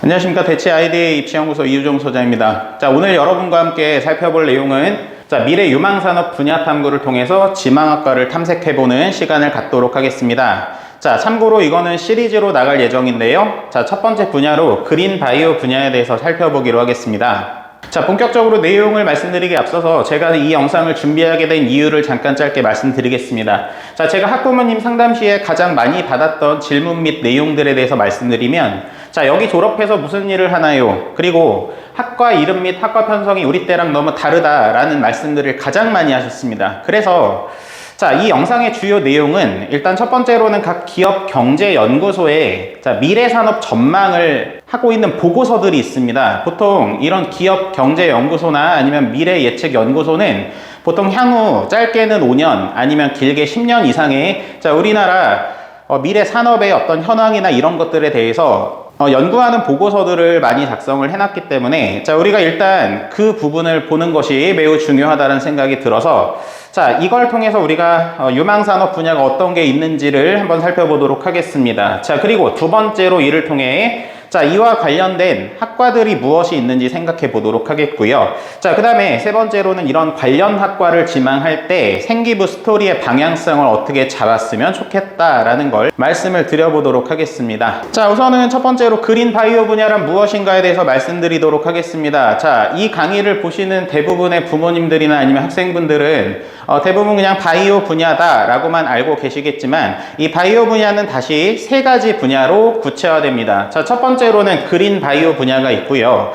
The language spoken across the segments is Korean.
안녕하십니까. 대치 아이디 입시연구소 이유종 소장입니다. 자, 오늘 여러분과 함께 살펴볼 내용은 미래 유망산업 분야 탐구를 통해서 지망학과를 탐색해보는 시간을 갖도록 하겠습니다. 자, 참고로 이거는 시리즈로 나갈 예정인데요. 자, 첫 번째 분야로 그린 바이오 분야에 대해서 살펴보기로 하겠습니다. 자, 본격적으로 내용을 말씀드리기 앞서서 제가 이 영상을 준비하게 된 이유를 잠깐 짧게 말씀드리겠습니다. 자, 제가 학부모님 상담 시에 가장 많이 받았던 질문 및 내용들에 대해서 말씀드리면, 자, 여기 졸업해서 무슨 일을 하나요? 그리고 학과 이름 및 학과 편성이 우리 때랑 너무 다르다라는 말씀들을 가장 많이 하셨습니다. 그래서 자, 이 영상의 주요 내용은 일단 첫 번째로는 각 기업 경제연구소에 미래 산업 전망을 하고 있는 보고서들이 있습니다. 보통 이런 기업 경제연구소나 아니면 미래 예측 연구소는 보통 향후 짧게는 5년 아니면 길게 10년 이상의 우리나라 미래 산업의 어떤 현황이나 이런 것들에 대해서 연구하는 보고서들을 많이 작성을 해놨기 때문에 우리가 일단 그 부분을 보는 것이 매우 중요하다는 생각이 들어서 이걸 통해서 우리가 유망산업 분야가 어떤 게 있는지를 한번 살펴보도록 하겠습니다. 그리고 두 번째로 이를 통해 이와 관련된 학과들이 무엇이 있는지 생각해 보도록 하겠고요. 그 다음에 세 번째로는 이런 관련 학과를 지망할 때 생기부 스토리의 방향성을 어떻게 잡았으면 좋겠다라는 걸 말씀을 드려보도록 하겠습니다. 우선은 첫 번째로 그린 바이오 분야란 무엇인가에 대해서 말씀드리도록 하겠습니다. 이 강의를 보시는 대부분의 부모님들이나 아니면 학생분들은 대부분 그냥 바이오 분야다라고만 알고 계시겠지만 이 바이오 분야는 다시 세 가지 분야로 구체화됩니다. 첫 번째로는 그린 바이오 분야가 있고요.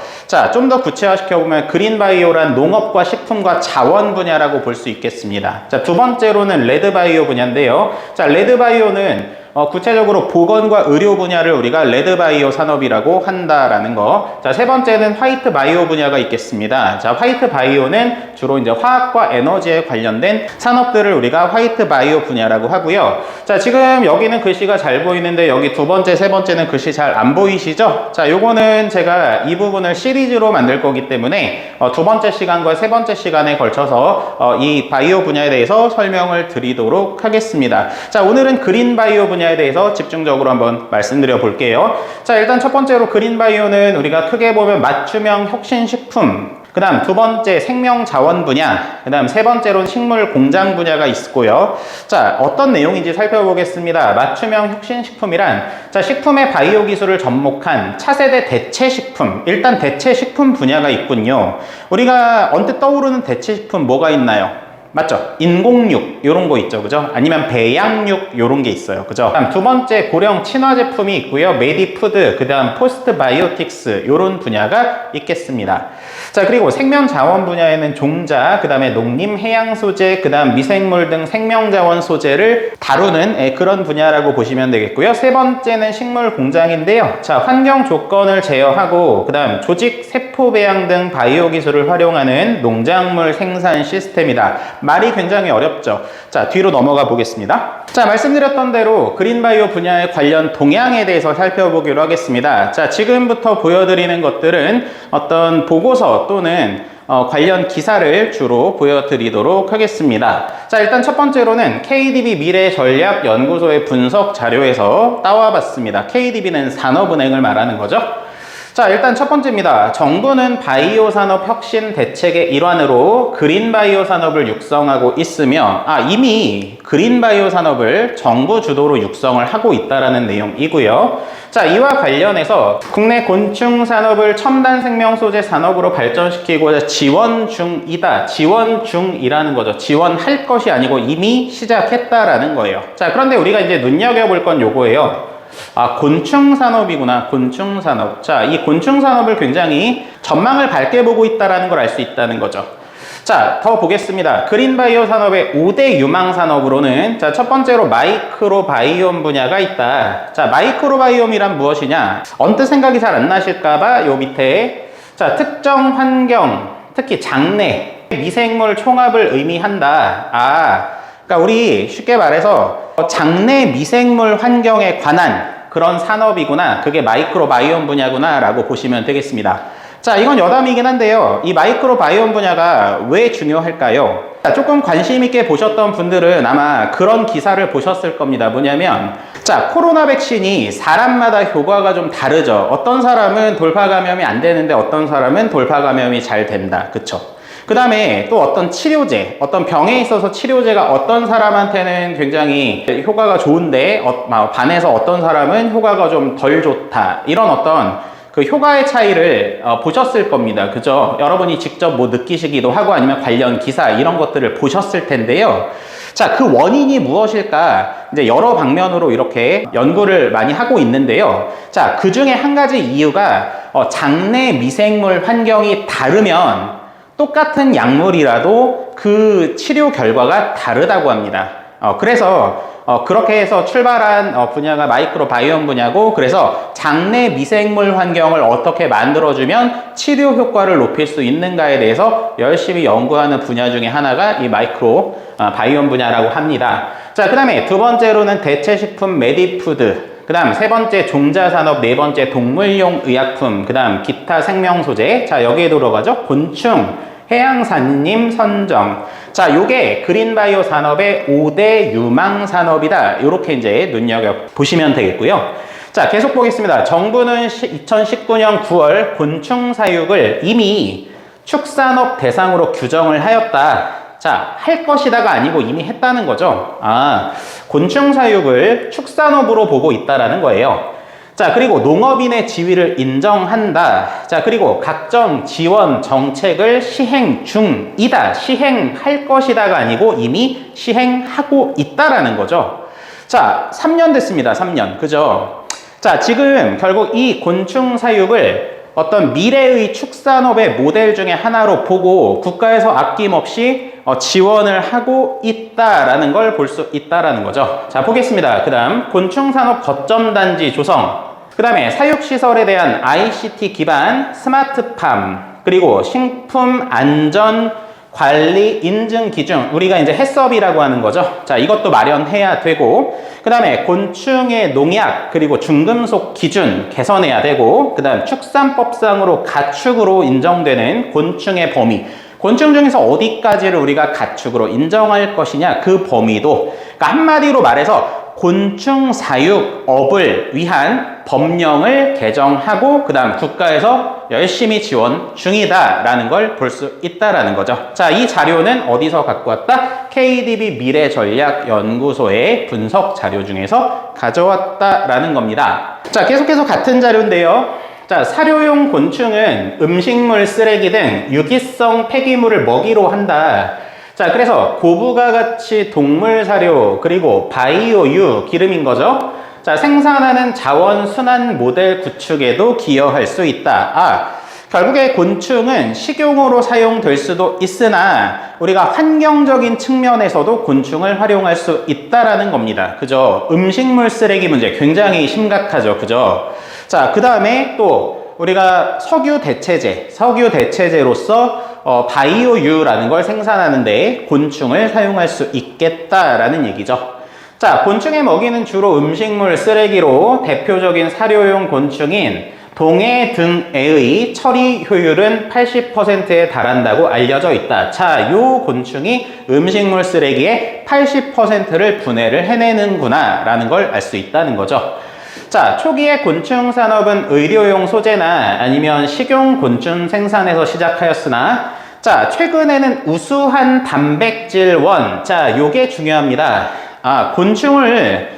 좀 더 구체화시켜보면 그린 바이오란 농업과 식품과 자원 분야라고 볼 수 있겠습니다. 두 번째로는 레드 바이오 분야인데요. 레드 바이오는 구체적으로 보건과 의료 분야를 우리가 레드 바이오 산업이라고 한다라는 거. 세 번째는 화이트 바이오 분야가 있겠습니다. 화이트 바이오는 주로 이제 화학과 에너지에 관련된 산업들을 우리가 화이트 바이오 분야라고 하고요. 지금 여기는 글씨가 잘 보이는데 여기 두 번째, 세 번째는 글씨 잘 안 보이시죠? 요거는 제가 이 부분을 시리즈로 만들 거기 때문에 두 번째 시간과 세 번째 시간에 걸쳐서 이 바이오 분야에 대해서 설명을 드리도록 하겠습니다. 오늘은 그린 바이오 분야에 대해서 집중적으로 한번 말씀드려 볼게요. 일단 첫 번째로 그린 바이오는 우리가 크게 보면 맞춤형 혁신식품, 그 다음 두 번째 생명자원 분야, 그 다음 세 번째로는 식물 공장 분야가 있고요. 어떤 내용인지 살펴보겠습니다. 맞춤형 혁신식품이란 식품의 바이오 기술을 접목한 차세대 대체식품, 일단 대체식품 분야가 있군요. 우리가 언뜻 떠오르는 대체식품 뭐가 있나요? 맞죠? 인공육 요런 거 있죠, 그죠? 아니면 배양육 요런 게 있어요, 그죠? 그다음 두 번째 고령 친화 제품이 있고요. 메디푸드, 그다음 포스트 바이오틱스 요런 분야가 있겠습니다. 그리고 생명자원 분야에는 종자, 그다음에 농림 해양 소재, 그다음 미생물 등 생명자원 소재를 다루는 그런 분야라고 보시면 되겠고요. 세 번째는 식물 공장인데요. 환경 조건을 제어하고 그다음 조직 세포 배양 등 바이오 기술을 활용하는 농작물 생산 시스템이다. 말이 굉장히 어렵죠. 뒤로 넘어가 보겠습니다. 말씀드렸던 대로 그린바이오 분야의 관련 동향에 대해서 살펴보기로 하겠습니다. 지금부터 보여드리는 것들은 어떤 보고서 또는 관련 기사를 주로 보여드리도록 하겠습니다. 일단 첫 번째로는 KDB 미래전략연구소의 분석 자료에서 따와봤습니다. KDB는 산업은행을 말하는 거죠. 일단 첫 번째입니다. 정부는 바이오 산업 혁신 대책의 일환으로 그린 바이오 산업을 육성하고 있으며, 이미 그린 바이오 산업을 정부 주도로 육성을 하고 있다라는 내용이고요. 이와 관련해서 국내 곤충 산업을 첨단 생명 소재 산업으로 발전시키고자 지원 중이다. 지원 중이라는 거죠. 지원할 것이 아니고 이미 시작했다라는 거예요. 그런데 우리가 이제 눈여겨볼 건 요거예요. 곤충 산업이구나. 곤충 산업. 이 곤충 산업을 굉장히 전망을 밝게 보고 있다는 걸 알 수 있다는 거죠. 더 보겠습니다. 그린 바이오 산업의 5대 유망 산업으로는 첫 번째로 마이크로 바이옴 분야가 있다. 마이크로 바이옴이란 무엇이냐? 언뜻 생각이 잘 안 나실까봐 요 밑에 특정 환경, 특히 장내 미생물 총합을 의미한다. 그러니까 우리 쉽게 말해서 장내 미생물 환경에 관한 그런 산업이구나. 그게 마이크로 바이옴 분야구나 라고 보시면 되겠습니다. 자, 이건 여담이긴 한데요. 이 마이크로바이옴 분야가 왜 중요할까요? 자, 조금 관심 있게 보셨던 분들은 아마 그런 기사를 보셨을 겁니다. 뭐냐면, 자, 코로나 백신이 사람마다 효과가 좀 다르죠. 어떤 사람은 돌파 감염이 안 되는데 어떤 사람은 돌파 감염이 잘 된다. 그쵸? 그 다음에 또 어떤 치료제, 어떤 병에 있어서 치료제가 어떤 사람한테는 굉장히 효과가 좋은데 반해서 어떤 사람은 효과가 좀 덜 좋다. 이런 어떤 그 효과의 차이를 보셨을 겁니다. 그죠? 여러분이 직접 뭐 느끼시기도 하고 아니면 관련 기사 이런 것들을 보셨을 텐데요. 자, 그 원인이 무엇일까? 이제 여러 방면으로 이렇게 연구를 많이 하고 있는데요. 자, 그 중에 한 가지 이유가 장내 미생물 환경이 다르면 똑같은 약물이라도 그 치료 결과가 다르다고 합니다. 그래서 그렇게 해서 출발한 분야가 마이크로바이옴 분야고, 그래서 장내 미생물 환경을 어떻게 만들어주면 치료 효과를 높일 수 있는가에 대해서 열심히 연구하는 분야 중에 하나가 이 마이크로바이옴 분야라고 합니다. 자, 그 다음에 두 번째로는 대체식품 메디푸드, 그 다음 세 번째 종자산업, 네 번째 동물용 의약품, 그 다음 기타 생명소재. 자, 여기에 들어가죠. 곤충, 해양산림, 선정. 자, 요게 그린바이오 산업의 5대 유망 산업이다. 이렇게 이제 눈여겨보시면 되겠고요. 자, 계속 보겠습니다. 정부는 2019년 9월 곤충 사육을 이미 축산업 대상으로 규정을 하였다. 자, 할 것이다가 아니고 이미 했다는 거죠. 곤충 사육을 축산업으로 보고 있다라는 거예요. 자, 그리고 농업인의 지위를 인정한다. 자, 그리고 각종 지원 정책을 시행 중이다. 시행할 것이다가 아니고 이미 시행하고 있다라는 거죠. 자, 3년 됐습니다. 3년. 그죠? 자, 지금 결국 이 곤충 사육을 어떤 미래의 축산업의 모델 중에 하나로 보고 국가에서 아낌없이 지원을 하고 있다라는 걸 볼 수 있다라는 거죠. 자, 보겠습니다. 그 다음 곤충산업 거점단지 조성, 그 다음에 사육시설에 대한 ICT 기반 스마트팜, 그리고 식품안전관리 인증 기준, 우리가 이제 해썹이라고 하는 거죠. 자, 이것도 마련해야 되고, 그 다음에 곤충의 농약, 그리고 중금속 기준 개선해야 되고, 그 다음 축산법상으로 가축으로 인정되는 곤충의 범위, 곤충 중에서 어디까지를 우리가 가축으로 인정할 것이냐, 그 범위도, 그러니까 한마디로 말해서 곤충 사육업을 위한 법령을 개정하고 그 다음 국가에서 열심히 지원 중이다라는 걸 볼 수 있다라는 거죠. 자, 이 자료는 어디서 갖고 왔다? KDB 미래전략연구소의 분석 자료 중에서 가져왔다라는 겁니다. 자, 계속해서 같은 자료인데요. 자, 사료용 곤충은 음식물 쓰레기 등 유기성 폐기물을 먹이로 한다. 자, 그래서 고부가 가치 동물 사료, 그리고 바이오유, 기름인 거죠. 자, 생산하는 자원 순환 모델 구축에도 기여할 수 있다. 결국에 곤충은 식용으로 사용될 수도 있으나 우리가 환경적인 측면에서도 곤충을 활용할 수 있다라는 겁니다. 그죠? 음식물 쓰레기 문제 굉장히 심각하죠. 그죠? 자, 그 다음에 또 우리가 석유 대체제로서 바이오유라는 걸 생산하는데 곤충을 사용할 수 있겠다라는 얘기죠. 자, 곤충의 먹이는 주로 음식물 쓰레기로 대표적인 사료용 곤충인 동해 등에의 처리 효율은 80%에 달한다고 알려져 있다. 자, 요 곤충이 음식물 쓰레기의 80%를 분해를 해내는구나 라는 걸 알 수 있다는 거죠. 자, 초기에 곤충 산업은 의료용 소재나 아니면 식용 곤충 생산에서 시작하였으나, 자, 최근에는 우수한 단백질원, 자, 요게 중요합니다. 곤충을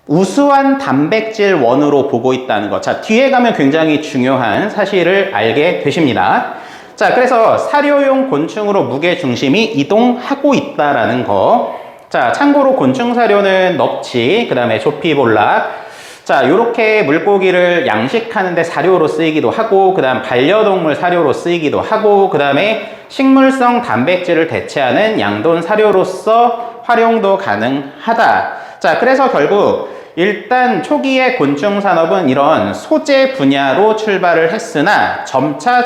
우수한 단백질원으로 보고 있다는 것. 자, 뒤에 가면 굉장히 중요한 사실을 알게 되십니다. 자, 그래서 사료용 곤충으로 무게 중심이 이동하고 있다라는 거. 자, 참고로 곤충 사료는 넙치, 그 다음에 조피볼락, 자, 요렇게 물고기를 양식하는데 사료로 쓰이기도 하고, 그 다음 반려동물 사료로 쓰이기도 하고, 그 다음에 식물성 단백질을 대체하는 양돈 사료로서 활용도 가능하다. 자, 그래서 결국 일단 초기에 곤충 산업은 이런 소재 분야로 출발을 했으나 점차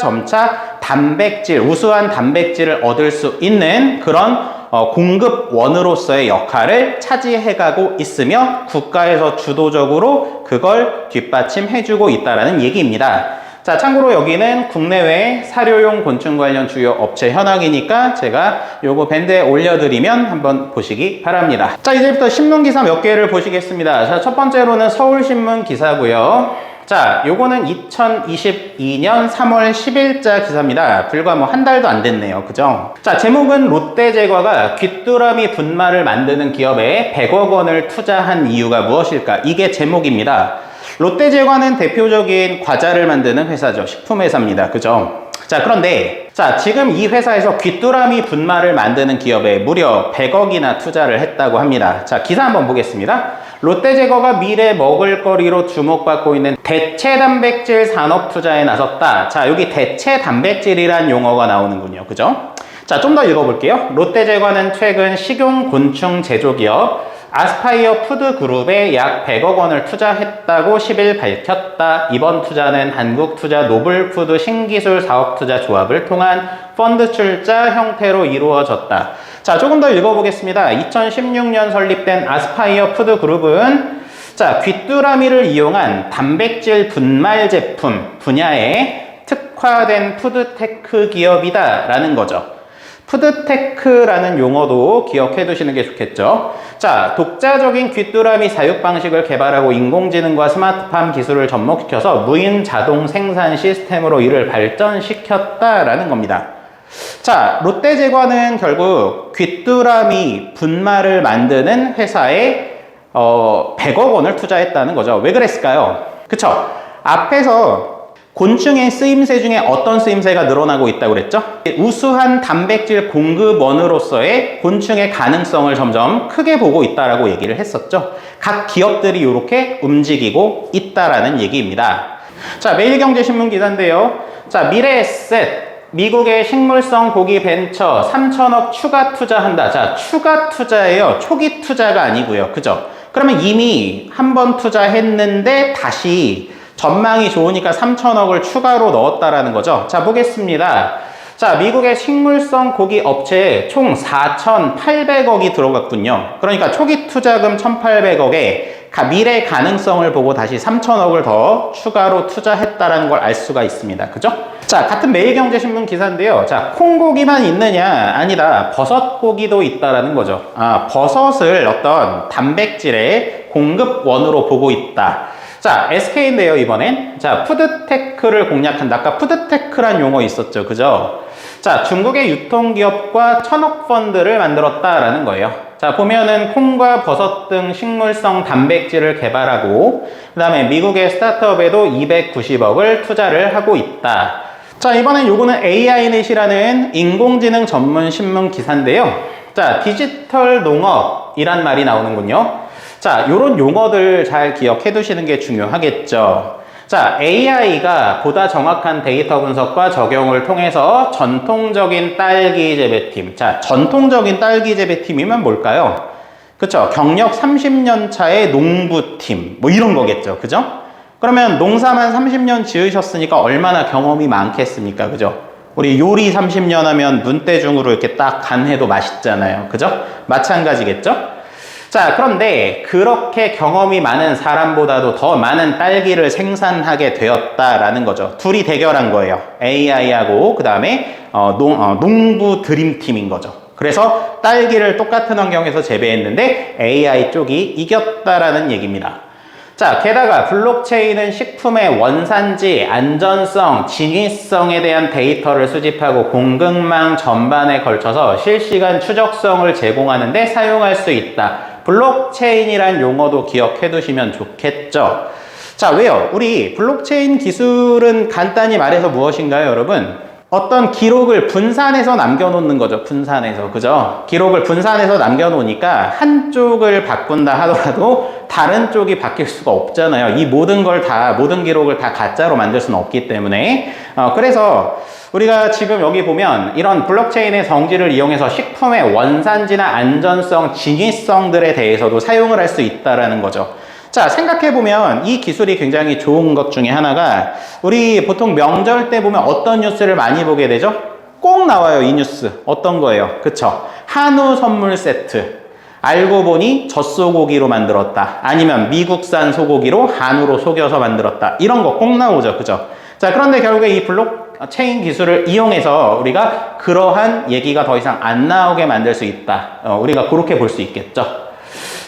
단백질, 우수한 단백질을 얻을 수 있는 그런 공급원으로서의 역할을 차지해가고 있으며 국가에서 주도적으로 그걸 뒷받침해주고 있다는 얘기입니다. 자, 참고로 여기는 국내외 사료용 곤충 관련 주요 업체 현황이니까 제가 요거 밴드에 올려드리면 한번 보시기 바랍니다. 자, 이제부터 신문 기사 몇 개를 보시겠습니다. 자, 첫 번째로는 서울신문 기사고요. 자, 요거는 2022년 3월 10일자 기사입니다. 불과 뭐 한 달도 안 됐네요. 그죠? 자, 제목은 롯데제과가 귀뚜라미 분말을 만드는 기업에 100억 원을 투자한 이유가 무엇일까? 이게 제목입니다. 롯데제과는 대표적인 과자를 만드는 회사죠. 식품회사입니다. 그죠? 자, 그런데 자, 지금 이 회사에서 귀뚜라미 분말을 만드는 기업에 무려 100억이나 투자를 했다고 합니다. 자, 기사 한번 보겠습니다. 롯데제과가 미래 먹을거리로 주목받고 있는 대체 단백질 산업 투자에 나섰다. 자, 여기 대체 단백질이란 용어가 나오는군요. 그죠? 자, 좀 더 읽어볼게요. 롯데제과는 최근 식용 곤충 제조기업 아스파이어 푸드그룹에 약 100억 원을 투자했다고 10일 밝혔다. 이번 투자는 한국투자 노블푸드 신기술 사업투자 조합을 통한 펀드 출자 형태로 이루어졌다. 자, 조금 더 읽어보겠습니다. 2016년 설립된 아스파이어 푸드그룹은 자, 귀뚜라미를 이용한 단백질 분말 제품 분야에 특화된 푸드테크 기업이다 라는 거죠. 푸드테크라는 용어도 기억해 두시는 게 좋겠죠. 자, 독자적인 귀뚜라미 사육 방식을 개발하고 인공지능과 스마트팜 기술을 접목시켜서 무인 자동 생산 시스템으로 이를 발전시켰다라는 겁니다. 자, 롯데제과는 결국 귀뚜라미 분말을 만드는 회사에 100억 원을 투자했다는 거죠. 왜 그랬을까요? 그쵸? 앞에서 곤충의 쓰임새 중에 어떤 쓰임새가 늘어나고 있다고 그랬죠? 우수한 단백질 공급원으로서의 곤충의 가능성을 점점 크게 보고 있다라고 얘기를 했었죠. 각 기업들이 이렇게 움직이고 있다라는 얘기입니다. 자, 매일경제신문 기사인데요. 자, 미래에셋 미국의 식물성 고기 벤처 3천억 추가 투자한다. 자, 추가 투자예요. 초기 투자가 아니고요. 그죠? 그러면 이미 한 번 투자했는데 다시 전망이 좋으니까 3천억을 추가로 넣었다라는 거죠. 자, 보겠습니다. 자, 미국의 식물성 고기 업체에 총 4,800억이 들어갔군요. 그러니까 초기 투자금 1,800억에 미래 가능성을 보고 다시 3천억을 더 추가로 투자했다라는 걸 알 수가 있습니다. 그죠? 자, 같은 매일경제신문 기사인데요. 자, 콩고기만 있느냐? 아니다. 버섯고기도 있다라는 거죠. 아, 버섯을 어떤 단백질의 공급원으로 보고 있다. 자, SK인데요, 이번엔. 자, 푸드테크를 공략한다. 아까 푸드테크란 용어 있었죠. 그죠? 자, 중국의 유통기업과 1,000억 펀드를 만들었다라는 거예요. 자, 보면은 콩과 버섯 등 식물성 단백질을 개발하고, 그 다음에 미국의 스타트업에도 290억을 투자를 하고 있다. 자, 이번엔 요거는 AI넷이라는 인공지능 전문 신문 기사인데요. 자, 디지털 농업이란 말이 나오는군요. 자, 요런 용어들 잘 기억해 두시는 게 중요하겠죠. 자, AI가 보다 정확한 데이터 분석과 적용을 통해서 전통적인 딸기 재배팀. 자, 전통적인 딸기 재배팀이면 뭘까요? 그쵸? 경력 30년 차의 농부팀. 뭐 이런 거겠죠. 그죠? 그러면 농사만 30년 지으셨으니까 얼마나 경험이 많겠습니까? 그죠? 우리 요리 30년 하면 눈대중으로 이렇게 딱 간해도 맛있잖아요. 그죠? 마찬가지겠죠? 자, 그런데 그렇게 경험이 많은 사람보다도 더 많은 딸기를 생산하게 되었다라는 거죠. 둘이 대결한 거예요. AI하고 그 다음에 농부 드림팀인 거죠. 그래서 딸기를 똑같은 환경에서 재배했는데 AI 쪽이 이겼다라는 얘기입니다. 자, 게다가 블록체인은 식품의 원산지, 안전성, 진위성에 대한 데이터를 수집하고 공급망 전반에 걸쳐서 실시간 추적성을 제공하는 데 사용할 수 있다. 블록체인이란 용어도 기억해 두시면 좋겠죠. 자, 왜요? 우리 블록체인 기술은 간단히 말해서 무엇인가요, 여러분? 어떤 기록을 분산해서 남겨놓는 거죠. 분산해서. 그죠? 기록을 분산해서 남겨놓으니까 한쪽을 바꾼다 하더라도 다른 쪽이 바뀔 수가 없잖아요. 이 모든 기록을 다 가짜로 만들 수는 없기 때문에. 그래서 우리가 지금 여기 보면 이런 블록체인의 성질을 이용해서 식품의 원산지나 안전성, 진위성들에 대해서도 사용을 할 수 있다라는 거죠. 자, 생각해보면 이 기술이 굉장히 좋은 것 중에 하나가 우리 보통 명절 때 보면 어떤 뉴스를 많이 보게 되죠? 꼭 나와요, 이 뉴스. 어떤 거예요? 그쵸? 한우 선물 세트. 알고 보니 젖소고기로 만들었다. 아니면 미국산 소고기로 한우로 속여서 만들었다. 이런 거 꼭 나오죠. 그죠? 자, 그런데 결국에 이 블록체인 기술을 이용해서 우리가 그러한 얘기가 더 이상 안 나오게 만들 수 있다. 우리가 그렇게 볼 수 있겠죠.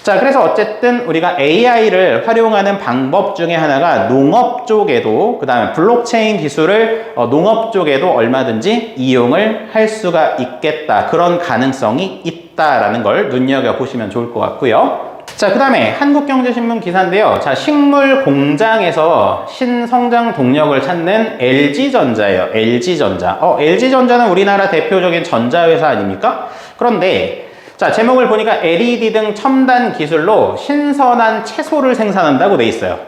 자, 그래서 어쨌든 우리가 AI를 활용하는 방법 중에 하나가 농업 쪽에도, 그 다음에 블록체인 기술을 농업 쪽에도 얼마든지 이용을 할 수가 있겠다. 그런 가능성이 있다라는 걸 눈여겨보시면 좋을 것 같고요. 자, 그 다음에 한국경제신문 기사인데요. 자, 식물 공장에서 신성장 동력을 찾는 LG전자예요. LG전자. LG전자는 우리나라 대표적인 전자회사 아닙니까? 그런데 자, 제목을 보니까 LED 등 첨단 기술로 신선한 채소를 생산한다고 돼 있어요.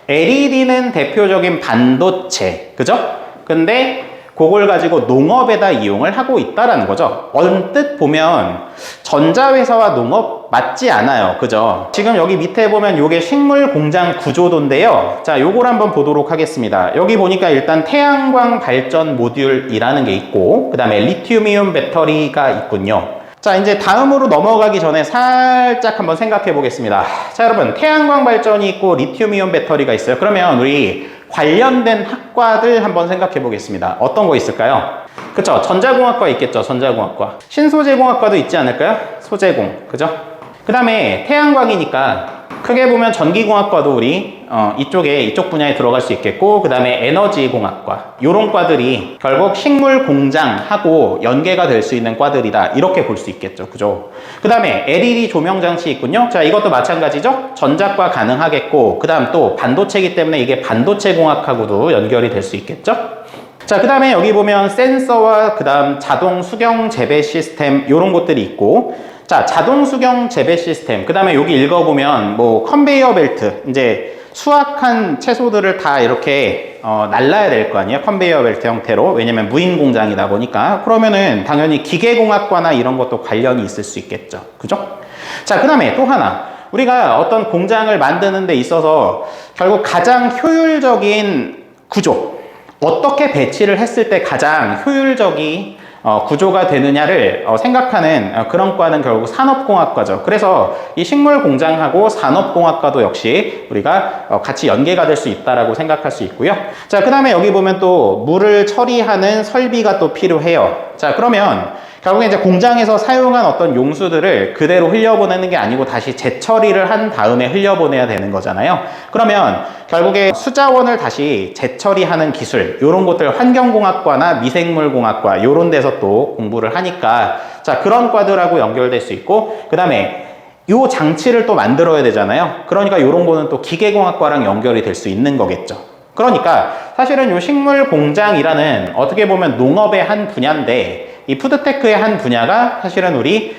LED는 대표적인 반도체, 그죠? 근데 그걸 가지고 농업에다 이용을 하고 있다라는 거죠. 언뜻 보면 전자회사와 농업 맞지 않아요. 그죠? 지금 여기 밑에 보면 요게 식물 공장 구조도인데요. 자, 요걸 한번 보도록 하겠습니다. 여기 보니까 일단 태양광 발전 모듈이라는 게 있고, 그 다음에 리튬이온 배터리가 있군요. 자, 이제 다음으로 넘어가기 전에 살짝 한번 생각해 보겠습니다. 자, 여러분, 태양광 발전이 있고 리튬이온 배터리가 있어요. 그러면 우리 관련된 학과들 한번 생각해 보겠습니다. 어떤 거 있을까요? 그쵸? 전자공학과 있겠죠? 전자공학과. 신소재공학과도 있지 않을까요? 소재공. 그죠? 그 다음에 태양광이니까 크게 보면 전기공학과도 우리 이쪽 분야에 들어갈 수 있겠고, 그 다음에 에너지공학과, 요런 과들이 결국 식물 공장하고 연계가 될 수 있는 과들이다, 이렇게 볼 수 있겠죠. 그죠? 그 다음에 LED 조명 장치 있군요. 자, 이것도 마찬가지죠. 전자과 가능하겠고, 그 다음 또 반도체이기 때문에 이게 반도체 공학하고도 연결이 될 수 있겠죠. 자, 그 다음에 여기 보면 센서와 그 다음 자동 수경 재배 시스템, 요런 것들이 있고, 자, 자동 수경 재배 시스템, 그 다음에 여기 읽어보면 뭐 컨베이어 벨트, 이제 수확한 채소들을 다 이렇게 날라야 될 거 아니에요? 컨베이어 벨트 형태로. 왜냐면 무인 공장이다 보니까. 그러면은 당연히 기계공학과나 이런 것도 관련이 있을 수 있겠죠. 그죠? 자, 그 다음에 또 하나, 우리가 어떤 공장을 만드는 데 있어서 결국 가장 효율적인 구조, 어떻게 배치를 했을 때 가장 효율적인 구조가 되느냐를 생각하는 그런 과는 결국 산업공학과죠. 그래서 이 식물공장하고 산업공학과도 역시 우리가 같이 연계가 될 수 있다라고 생각할 수 있고요. 자, 그 다음에 여기 보면 또 물을 처리하는 설비가 또 필요해요. 자, 그러면 결국에 이제 공장에서 사용한 어떤 용수들을 그대로 흘려보내는 게 아니고 다시 재처리를 한 다음에 흘려보내야 되는 거잖아요. 그러면 결국에 수자원을 다시 재처리하는 기술, 요런 것들 환경공학과나 미생물공학과 요런 데서 또 공부를 하니까, 자, 그런 과들하고 연결될 수 있고, 그 다음에 요 장치를 또 만들어야 되잖아요. 그러니까 요런 거는 또 기계공학과랑 연결이 될 수 있는 거겠죠. 그러니까 사실은 요 식물공장이라는 어떻게 보면 농업의 한 분야인데, 이 푸드테크의 한 분야가 사실은 우리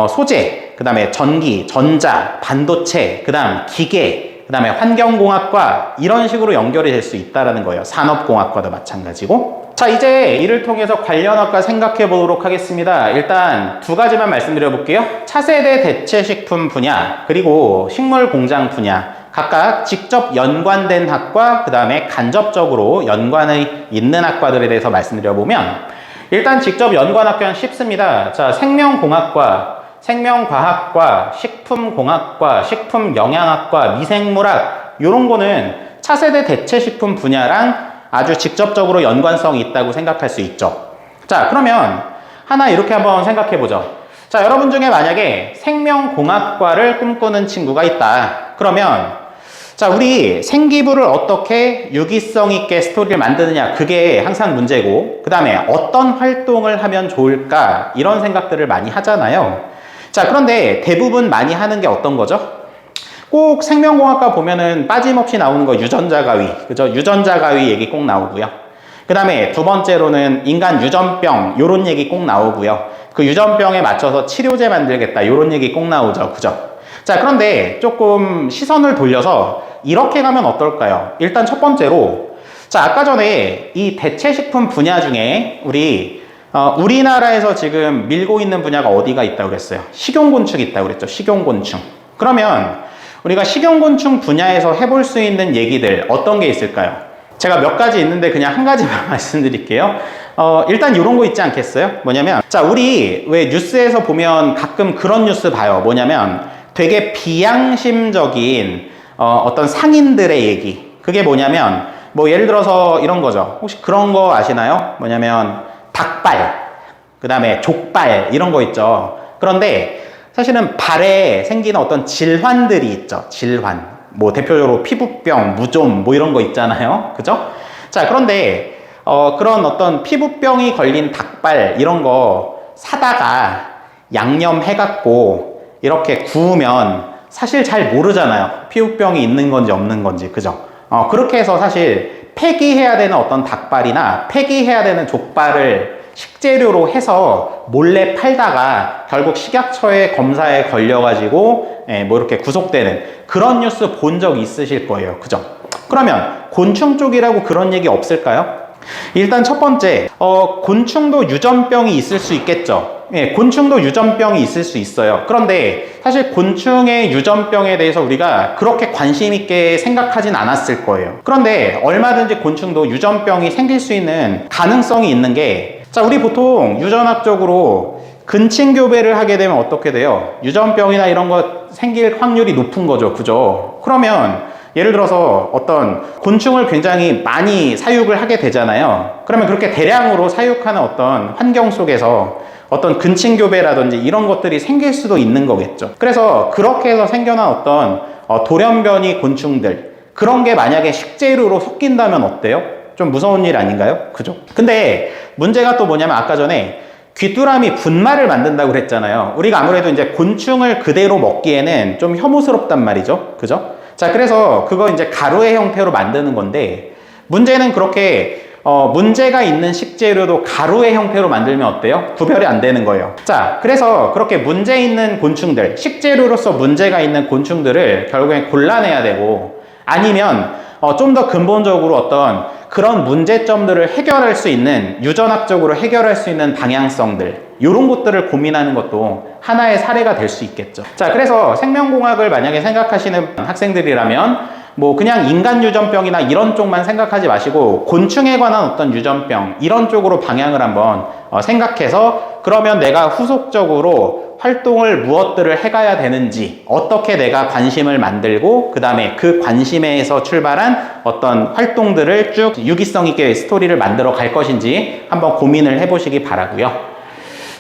소재, 그 다음에 전기, 전자, 반도체, 그 다음 기계, 그 다음에 환경공학과, 이런 식으로 연결이 될 수 있다는 거예요. 산업공학과도 마찬가지고. 자, 이제 이를 통해서 관련 학과 생각해 보도록 하겠습니다. 일단 두 가지만 말씀드려 볼게요. 차세대 대체식품 분야, 그리고 식물공장 분야, 각각 직접 연관된 학과, 그 다음에 간접적으로 연관이 있는 학과들에 대해서 말씀드려 보면, 일단 직접 연관 학교는 쉽습니다. 자, 생명공학과, 생명과학과, 식품공학과, 식품영양학과, 미생물학, 요런 거는 차세대 대체식품 분야랑 아주 직접적으로 연관성이 있다고 생각할 수 있죠. 자, 그러면 하나 이렇게 한번 생각해 보죠. 자, 여러분 중에 만약에 생명공학과를 꿈꾸는 친구가 있다. 그러면 자, 우리 생기부를 어떻게 유기성 있게 스토리를 만드느냐, 그게 항상 문제고, 그 다음에 어떤 활동을 하면 좋을까, 이런 생각들을 많이 하잖아요. 자, 그런데 대부분 많이 하는 게 어떤 거죠? 꼭 생명공학과 보면은 빠짐없이 나오는 거 유전자 가위, 그죠? 유전자 가위 얘기 꼭 나오고요. 그 다음에 두 번째로는 인간 유전병, 요런 얘기 꼭 나오고요. 그 유전병에 맞춰서 치료제 만들겠다, 요런 얘기 꼭 나오죠. 그죠? 자, 그런데 조금 시선을 돌려서 이렇게 가면 어떨까요? 일단 첫 번째로, 자, 아까 전에 이 대체식품 분야 중에 우리나라에서 지금 밀고 있는 분야가 어디가 있다고 그랬어요? 식용곤충이 있다고 그랬죠. 식용곤충. 그러면 우리가 식용곤충 분야에서 해볼 수 있는 얘기들 어떤 게 있을까요? 제가 몇 가지 있는데 그냥 한 가지만 말씀드릴게요. 일단 이런 거 있지 않겠어요? 뭐냐면, 자, 우리 왜 뉴스에서 보면 가끔 그런 뉴스 봐요. 뭐냐면 되게 비양심적인 어떤 상인들의 얘기. 그게 뭐냐면 뭐 예를 들어서 이런 거죠. 혹시 그런 거 아시나요? 뭐냐면 닭발, 그 다음에 족발 이런 거 있죠. 그런데 사실은 발에 생기는 어떤 질환들이 있죠. 질환. 뭐 대표적으로 피부병, 무좀 뭐 이런 거 있잖아요. 그죠? 자, 그런데 그런 어떤 피부병이 걸린 닭발 이런 거 사다가 양념해갖고 이렇게 구우면 사실 잘 모르잖아요. 피부병이 있는 건지 없는 건지. 그죠? 그렇게 해서 사실 폐기해야 되는 어떤 닭발이나 폐기해야 되는 족발을 식재료로 해서 몰래 팔다가 결국 식약처의 검사에 걸려가지고 뭐 이렇게 구속되는 그런 뉴스 본 적 있으실 거예요. 그죠? 그러면 곤충 쪽이라고 그런 얘기 없을까요? 일단 첫 번째, 곤충도 유전병이 있을 수 있겠죠. 예, 곤충도 유전병이 있을 수 있어요. 그런데 사실 곤충의 유전병에 대해서 우리가 그렇게 관심 있게 생각하진 않았을 거예요. 그런데 얼마든지 곤충도 유전병이 생길 수 있는 가능성이 있는 게, 자, 우리 보통 유전학적으로 근친교배를 하게 되면 어떻게 돼요? 유전병이나 이런 거 생길 확률이 높은 거죠. 그죠? 그러면 예를 들어서 어떤 곤충을 굉장히 많이 사육을 하게 되잖아요. 그러면 그렇게 대량으로 사육하는 어떤 환경 속에서 어떤 근친교배라든지 이런 것들이 생길 수도 있는 거겠죠. 그래서 그렇게 해서 생겨난 어떤 돌연변이 곤충들, 그런 게 만약에 식재료로 섞인다면 어때요? 좀 무서운 일 아닌가요? 그죠? 근데 문제가 또 뭐냐면 아까 전에 귀뚜라미 분말을 만든다고 그랬잖아요. 우리가 아무래도 이제 곤충을 그대로 먹기에는 좀 혐오스럽단 말이죠. 그죠? 자, 그래서 그거 이제 가루의 형태로 만드는 건데, 문제는 그렇게 문제가 있는 식재료도 가루의 형태로 만들면 어때요? 구별이 안 되는 거예요. 자, 그래서 그렇게 문제 있는 곤충들, 식재료로서 문제가 있는 곤충들을 결국엔 골라내야 되고, 아니면 좀 더 근본적으로 어떤 그런 문제점들을 해결할 수 있는, 유전학적으로 해결할 수 있는 방향성들, 이런 것들을 고민하는 것도 하나의 사례가 될 수 있겠죠. 자, 그래서 생명공학을 만약에 생각하시는 학생들이라면 뭐 그냥 인간 유전병이나 이런 쪽만 생각하지 마시고 곤충에 관한 어떤 유전병 이런 쪽으로 방향을 한번 생각해서, 그러면 내가 후속적으로 활동을 무엇들을 해가야 되는지, 어떻게 내가 관심을 만들고 그 다음에 그 관심에서 출발한 어떤 활동들을 쭉 유기성 있게 스토리를 만들어 갈 것인지 한번 고민을 해보시기 바라고요.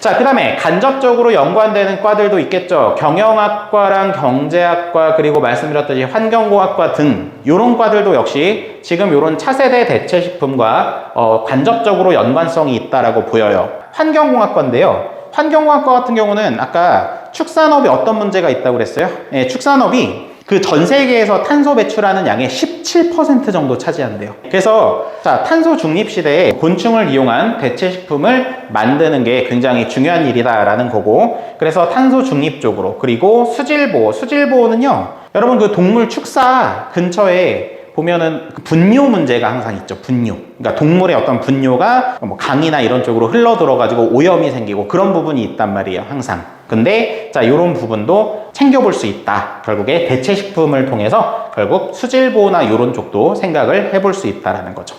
자, 그 다음에 간접적으로 연관되는 과들도 있겠죠. 경영학과랑 경제학과, 그리고 말씀드렸듯이 환경공학과 등 이런 과들도 역시 지금 이런 차세대 대체식품과 간접적으로 연관성이 있다라고 보여요. 환경공학과인데요. 환경공학과 같은 경우는 아까 축산업에 어떤 문제가 있다고 그랬어요? 예, 축산업이 그 전 세계에서 탄소 배출하는 양의 17% 정도 차지한대요. 그래서 자, 탄소 중립 시대에 곤충을 이용한 대체식품을 만드는 게 굉장히 중요한 일이다라는 거고, 그래서 탄소 중립 쪽으로, 그리고 수질보호는요, 여러분 그 동물 축사 근처에 보면은 분뇨 문제가 항상 있죠. 분뇨. 그러니까 동물의 어떤 분뇨가 뭐 강이나 이런 쪽으로 흘러 들어가지고 오염이 생기고 그런 부분이 있단 말이에요. 항상. 근데 자, 이런 부분도 챙겨볼 수 있다. 결국에 대체식품을 통해서 결국 수질보호나 이런 쪽도 생각을 해볼 수 있다라는 거죠.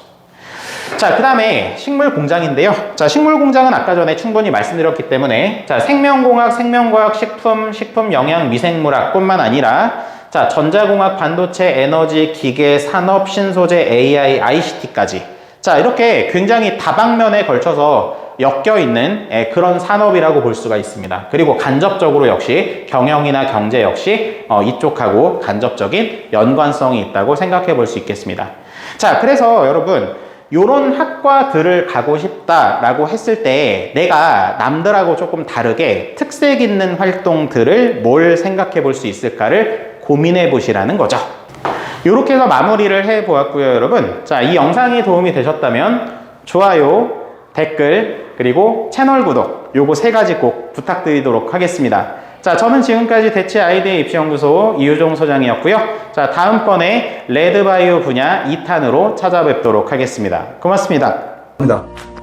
자, 그 다음에 식물공장인데요. 자, 식물공장은 아까 전에 충분히 말씀드렸기 때문에, 자, 생명공학, 생명과학, 식품 영양, 미생물학 뿐만 아니라, 자, 전자공학, 반도체, 에너지, 기계, 산업, 신소재, AI, ICT까지. 자, 이렇게 굉장히 다방면에 걸쳐서 엮여있는 그런 산업이라고 볼 수가 있습니다. 그리고 간접적으로 역시 경영이나 경제 역시 이쪽하고 간접적인 연관성이 있다고 생각해 볼 수 있겠습니다. 자, 그래서 여러분, 요런 학과들을 가고 싶다라고 했을 때 내가 남들하고 조금 다르게 특색 있는 활동들을 뭘 생각해 볼 수 있을까를 고민해 보시라는 거죠. 이렇게 해서 마무리를 해 보았고요, 여러분. 자, 이 영상이 도움이 되셨다면 좋아요, 댓글, 그리고 채널 구독, 요거 세 가지 꼭 부탁드리도록 하겠습니다. 자, 저는 지금까지 대체 아이디어 입시연구소 이유종 소장이었고요. 자, 다음번에 레드바이오 분야 2탄으로 찾아뵙도록 하겠습니다. 고맙습니다. 감사합니다.